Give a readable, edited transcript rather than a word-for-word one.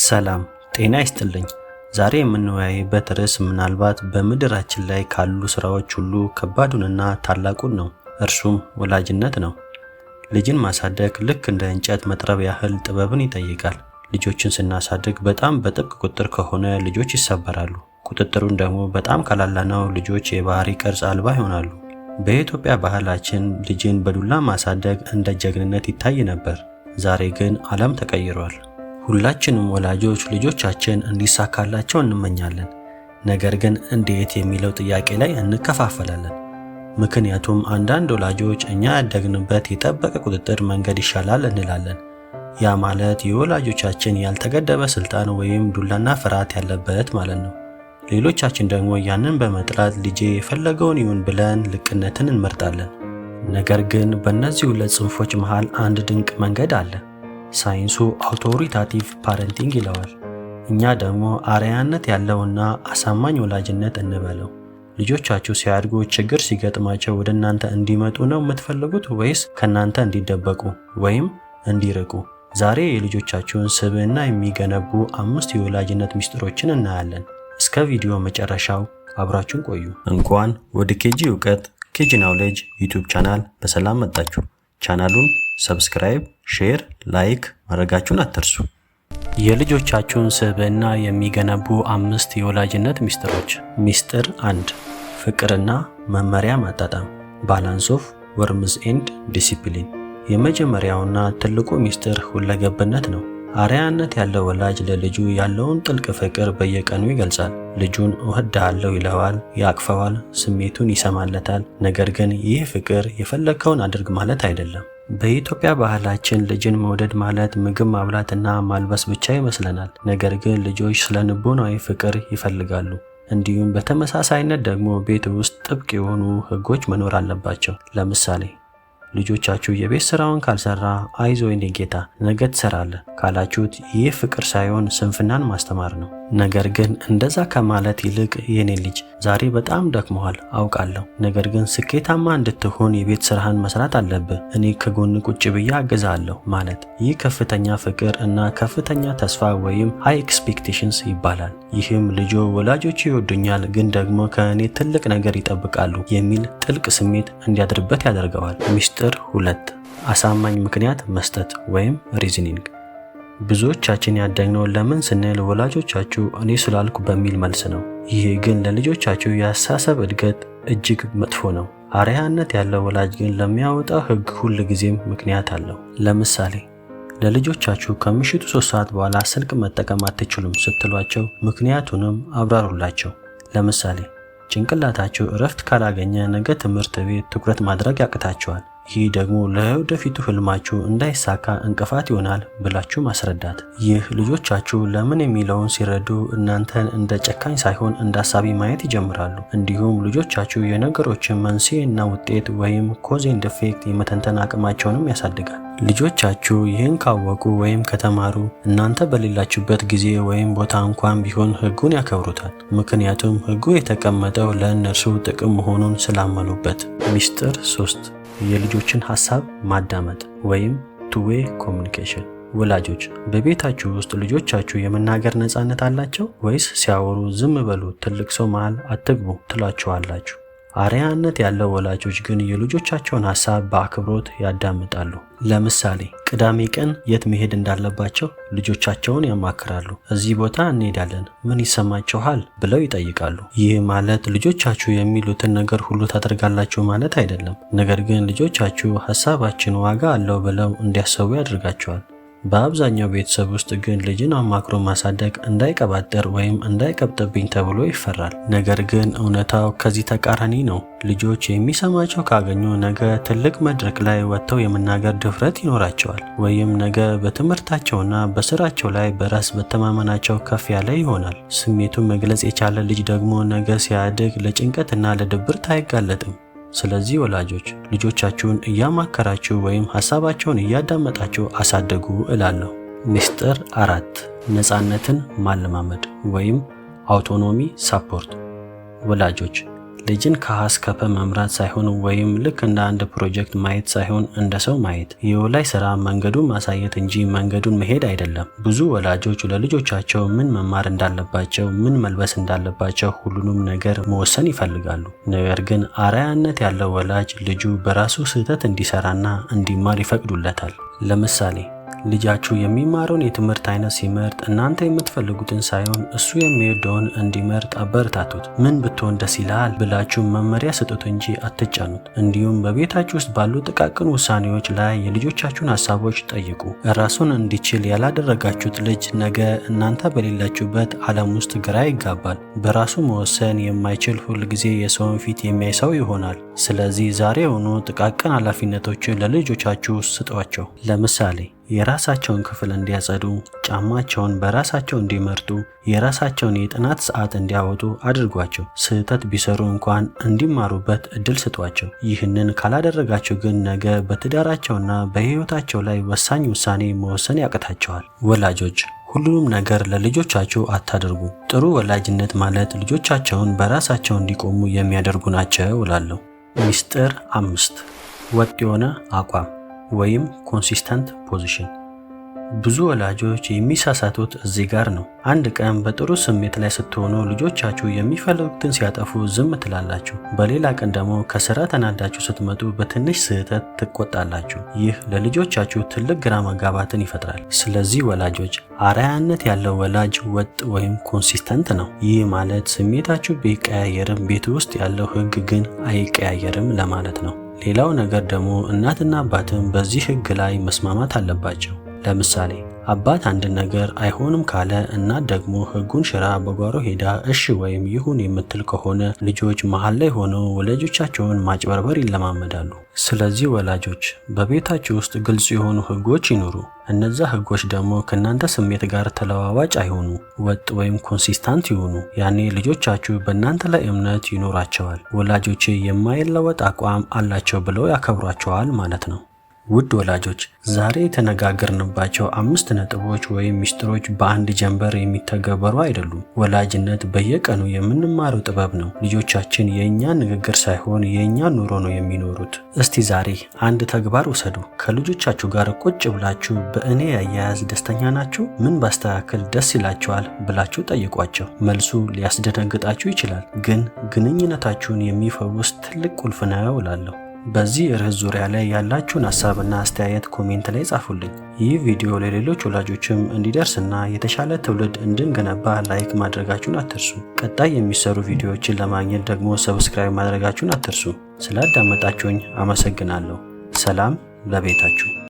ሰላም ጤና ይስጥልኝ። ዛሬ የምንወያይበት ርዕስ ምናልባት በምድራችን ላይ ካሉ ስራዎች ሁሉ ከባዱንና ታላቁን ነው። እርሱም ወላጅነት ነው። ልጅን ማሳደግ ልክ እንደ እንጨት መጥረብ ያህል ጥበብን ይጠይቃል። ልጆችን ስናሳድግ በጣም በጥብቅ ቁጥጥር ከሆነ ልጆች ይሰበራሉ። ቁጥጥሩን ደግሞ በጣም ካላላነው ልጆች የባህሪ ቅርጽ አልባ ይሆናሉ። በኢትዮጵያ ባህላችን ልጅን በዱላ ማሳደግ እንደ ጀግንነት ይታይ ነበር። ዛሬ ግን ዓለም ተቀይሯል። ሁላችንም ወላጆች ልጆቻችን እንዲሳካላቸው እንመኛለን። ነገር ግን እንዴት የሚለው ጥያቄ ላይ እንከፋፈላለን። ምክንያቱም አንዳንድ ወላጆች እኛ ያደግንበት የጠበቀ ቁጥጥር መንገድ ይሻላል እንላለን። ያ ማለት የወላጆቻችን ያልተገደበ ስልጣን ወይም ዱላና ፍርሃት ያለበት ማለት ነው። ሌሎቻችን ደግሞ ያንን በመጥላት ልጄ የፈለገውን ይሁን ብለን ልቅነትን እንመርጣለን። ነገር ግን በእነዚህ ሁለት ጽንፎች መሃል አንድ ድንቅ መንገድ አለ። ሳይንሱ አውቶሪታቲቭ ፓረንቲንግ ይለዋል። እኛ ደግሞ አርአያነት ያለውና አሳማኝ ወላጅነት እንበለው። ልጆቻችሁ ሲያድጉ ችግር ሲገጥማቸው ወደ እናንተ እንዲመጡ ነው የምትፈልጉት ወይስ ከእናንተ እንዲደበቁ ወይም እንዲርቁ? ዛሬ የልጆቻችሁን ስብዕና የሚገነቡ 5 የወላጅነት ሚስጥሮችን እናያለን። እስከ ቪዲዮ መጨረሻው አብራችሁን ቆዩ። እንኳን ወደ ኬጂ እውቀት ኬጂ ናውሌጅ ዩቲዩብ ቻናል በሰላም መጣችሁ። ቻናሉን ሰብስክራይብ፣ ሼር፣ ላይክ ማድረጋችሁን አትርሱ። የልጆቻችሁን ስብዕና የሚገነቡ 5 የወላጅነት ሚስጥሮች። ሚስጥር 1 ፍቅርና መመሪያ ማጣጣም፣ ባላንስ ኦፍ ወርምዝ ኤንድ ዲሲፕሊን። የመጀመሪያውና ትልቁ ሚስጥር ሁለገብነት ነው። አርአያነት ያለው ወላጅ ለልጁ ያለውን ጥልቅ ፍቅር በየቀኑ ይገልጻል። ልጁን እወድሃለሁ ይለዋል፣ ያቅፈዋል፣ ስሜቱን ይሰማለታል። ነገር ግን ይህ ፍቅር የፈለግከውን አድርግ ማለት አይደለም። በኢትዮጵያ ባህላችን ልጅን መውደድ ማለት ምግብ ማብላትና ማልበስ ብቻ ይመስለናል። ነገር ግን ልጆች ስለ ልቦናዊ ፍቅር ይፈልጋሉ። እንዲሁም በተመሳሳይነት ደግሞ ቤት ውስጥ ጥብቅ የሆኑ ሕጎች መኖር አለባቸው። ለምሳሌ ልጆቻችሁ የቤት ስራውን ካልሰራ አይዞ የኔ ጌታ ነገ ትሰራለህ ካላችሁት ይህ ፍቅር ሳይሆን ስንፍናን ማስተማር ነው። ነገር ግን እንደዛ ከማለት ይልቅ የኔ ልጅ ዛሬ በጣም ደክሞሃል አውቃለሁ፣ ነገር ግን ስኬታማ እንድትሆን የቤት ስራህን መስራት አለብህ፣ እኔ ከጎን ቁጭ ብዬ አግዛለሁ ማለት፣ ይህ ከፍተኛ ፍቅር እና ከፍተኛ ተስፋ ወይም ሃይ ኤክስፔክቴሽንስ ይባላል። ይህም ልጆ ወላጆች ይወዱኛል ግን ደግሞ ከእኔ ትልቅ ነገር ይጠብቃሉ የሚል ጥልቅ ስሜት እንዲያድርበት ያደርገዋል። ሚስጥር 2 አሳማኝ ምክንያት መስጠት ወይም ሪዝኒንግ። ብዙዎቻችን ያደግነው ለምን ስንል ወላጆቻችሁ እኔ ስላልኩ በሚል መልስ ነው። ይህ ግን ለልጆቻችሁ የአስተሳሰብ እድገት እጅግ መጥፎ ነው። አርአያነት ያለው ወላጅ ግን ለሚያወጣው ሕግ ሁል ጊዜም ምክንያት አለው። ለምሳሌ ለልጆቻችሁ ከምሽቱ 3 ሰዓት በኋላ ስልክ መጠቀም አትችሉም ስትሏቸው ምክንያቱንም አብራሩላቸው። ለምሳሌ ጭንቅላታችሁ እረፍት ካላገኘ ነገ ትምህርት ቤት ትኩረት ማድረግ ያቅታቸዋል። ይህ ደግሞ ለወደፊቱ ህልማችሁ እንዳይሳካ እንቅፋት ይሆናል ብላችሁ ማስረዳት። ይህ ልጆቻችሁ ለምን የሚለውን ሲረዱ እናንተን እንደ ጨካኝ ሳይሆን እንደ አሳቢ ማየት ይጀምራሉ። እንዲሁም ልጆቻችሁ የነገሮችን መንስኤና ውጤት ወይም ኮዝ ኤንድ ኢፌክት የመተንተን አቅማቸውንም ያሳድጋል። ልጆቻችሁ ይህን ካወቁ ወይም ከተማሩ እናንተ በሌላችሁበት ጊዜ ወይም ቦታ እንኳን ቢሆን ህጉን ያከብሩታል። ምክንያቱም ህጉ የተቀመጠው ለእነርሱ ጥቅም መሆኑን ስላመኑበት። ሚስጥር 3 የልጆችን ሐሳብ ማዳመጥ ወይም ቱ-ዌይ ኮሚኒኬሽን። ወላጆች በቤታችሁ ውስጥ ልጆቻችሁ የመናገር ነፃነት አላቸው ወይስ ሲያወሩ ዝም በሉ ትልቅ ሰው መሃል አትግቡ ትሏቸዋላችሁ? አርአያነት ያለው ወላጆች ግን የልጆቻቸውን ሐሳብ በአክብሮት ያዳምጣሉ። ለምሳሌ ቅዳሜ ቀን የት መሄድ እንዳለባቸው ልጆቻቸውን ያማክራሉ። እዚህ ቦታ እንሄዳለን፣ ምን ይሰማችኋል ብለው ይጠይቃሉ። ይህ ማለት ልጆቻችሁ የሚሉትን ነገር ሁሉ ታደርጋላችሁ ማለት አይደለም። ነገር ግን ልጆቻችሁ ሐሳባችን ዋጋ አለው ብለው እንዲያስቡ ያደርጋቸዋል። በአብዛኛው ቤተሰብ ውስጥ ግን ልጅን አማክሮ ማሳደግ እንዳይቀባጠር ወይም እንዳይቀብጥብኝ ተብሎ ይፈራል። ነገር ግን እውነታው ከዚህ ተቃራኒ ነው። ልጆች የሚሰማቸው ካገኙ ነገ ትልቅ መድረክ ላይ ወጥተው የመናገር ድፍረት ይኖራቸዋል። ወይም ነገ በትምህርታቸውና በስራቸው ላይ በራስ መተማመናቸው ከፍ ያለ ይሆናል። ስሜቱን መግለጽ የቻለ ልጅ ደግሞ ነገ ሲያድግ ለጭንቀትና ለድብርት አይጋለጥም። ስለዚህ ወላጆች ልጆቻችሁን እያማከራችሁ ወይም ሐሳባቸውን እያዳመጣችሁ አሳደጉ እላለሁ። ሚስጥር 4 ነፃነትን ማለማመድ ወይም አውቶኖሚ ሳፖርት። ወላጆች ልጅን ከሀ እስከ ፐ መምራት ሳይሆን ወይም ልክ እንደ አንድ ፕሮጀክት ማየት ሳይሆን እንደ ሰው ማየት። የወላጅ ስራ መንገዱን ማሳየት እንጂ መንገዱን መሄድ አይደለም። ብዙ ወላጆች ለልጆቻቸው ምን መማር እንዳለባቸው፣ ምን መልበስ እንዳለባቸው ሁሉንም ነገር መወሰን ይፈልጋሉ። ነገር ግን አርአያነት ያለው ወላጅ ልጁ በራሱ ስህተት እንዲሰራና እንዲማር ይፈቅዱለታል። ለምሳሌ ልጃችሁ የሚማረውን የትምህርት አይነት ሲመርጥ እናንተ የምትፈልጉትን ሳይሆን እሱ የሚወደውን እንዲመርጥ አበረታቱት። ምን ብትሆን ደስ ይልሃል ብላችሁ መመሪያ ስጡት እንጂ አትጫኑት። እንዲሁም በቤታችሁ ውስጥ ባሉ ጥቃቅን ውሳኔዎች ላይ የልጆቻችሁን ሀሳቦች ጠይቁ። ራሱን እንዲችል ያላደረጋችሁት ልጅ ነገ እናንተ በሌላችሁበት ዓለም ውስጥ ግራ ይጋባል። በራሱ መወሰን የማይችል ሁልጊዜ የሰውን ፊት የሚያይ ሰው ይሆናል። ስለዚህ ዛሬውኑ ጥቃቅን ኃላፊነቶችን ለልጆቻችሁ ስጧቸው። ለምሳሌ የራሳቸውን ክፍል እንዲያጸዱ፣ ጫማቸውን በራሳቸው እንዲመርጡ፣ የራሳቸውን የጥናት ሰዓት እንዲያወጡ አድርጓቸው። ስህተት ቢሰሩ እንኳን እንዲማሩበት እድል ስጧቸው። ይህንን ካላደረጋችሁ ግን ነገ በትዳራቸውና በሕይወታቸው ላይ ወሳኝ ውሳኔ መወሰን ያቅታቸዋል። ወላጆች ሁሉንም ነገር ለልጆቻችሁ አታድርጉ። ጥሩ ወላጅነት ማለት ልጆቻቸውን በራሳቸው እንዲቆሙ የሚያደርጉ ናቸው እላለሁ። ሚስጥር 5 ወጥ የሆነ አቋም ወይም ኮንሲስተንት ፖዚሽን። ብዙ ወላጆች የሚሳሳቱት እዚህ ጋር ነው። አንድ ቀን በጥሩ ስሜት ላይ ስትሆኑ ልጆቻችሁ የሚፈልጉትን ሲያጠፉ ዝም ትላላችሁ። በሌላ ቀን ደግሞ ከስራ ተናዳችሁ ስትመጡ በትንሽ ስህተት ትቆጣላችሁ። ይህ ለልጆቻችሁ ትልቅ ግራ መጋባትን ይፈጥራል። ስለዚህ ወላጆች አርአያነት ያለው ወላጅ ወጥ ወይም ኮንሲስተንት ነው። ይህ ማለት ስሜታችሁ ቢቀያየርም ቤት ውስጥ ያለው ሕግ ግን አይቀያየርም ለማለት ነው። ሌላው ነገር ደግሞ እናትና አባትም በዚህ ሕግ ላይ መስማማት አለባቸው። ለምሳሌ አባት አንድ ነገር አይሆንም ካለ እናት ደግሞ ሕጉን ሽራ በጓሮ ሄዳ እሺ ወይም ይሁን የምትል ከሆነ ልጆች መሃል ላይ ሆነው ወላጆቻቸውን ማጭበርበር ይለማመዳሉ። ስለዚህ ወላጆች በቤታችሁ ውስጥ ግልጽ የሆኑ ሕጎች ይኑሩ። እነዛ ሕጎች ደግሞ ከእናንተ ስሜት ጋር ተለዋዋጭ አይሆኑ፣ ወጥ ወይም ኮንሲስታንት ይሆኑ። ያኔ ልጆቻችሁ በእናንተ ላይ እምነት ይኖራቸዋል። ወላጆች የማይለወጥ አቋም አላቸው ብለው ያከብሯቸዋል ማለት ነው። ውድ ወላጆች ዛሬ የተነጋገርንባቸው 5 ነጥቦች ወይም ሚስጥሮች በአንድ ጀንበር የሚተገበሩ አይደሉም። ወላጅነት በየቀኑ የምንማረው ጥበብ ነው። ልጆቻችን የእኛ ንግግር ሳይሆን የእኛ ኑሮ ነው የሚኖሩት። እስቲ ዛሬ አንድ ተግባር ውሰዱ። ከልጆቻችሁ ጋር ቁጭ ብላችሁ በእኔ አያያዝ ደስተኛ ናችሁ? ምን ባስተካከል ደስ ይላችኋል ብላችሁ ጠይቋቸው። መልሱ ሊያስደነግጣችሁ ይችላል፣ ግን ግንኙነታችሁን የሚፈውስ ትልቅ ቁልፍ ነው እላለሁ። በዚህ ርዕስ ዙሪያ ላይ ያላችሁን ሀሳብና አስተያየት ኮሜንት ላይ ጻፉልኝ። ይህ ቪዲዮ ለሌሎች ወላጆችም እንዲደርስና የተሻለ ትውልድ እንድንገነባ ላይክ ማድረጋችሁን አትርሱ። ቀጣይ የሚሰሩ ቪዲዮዎችን ለማግኘት ደግሞ ሰብስክራይብ ማድረጋችሁን አትርሱ። ስላዳመጣችሁኝ አመሰግናለሁ። ሰላም ለቤታችሁ።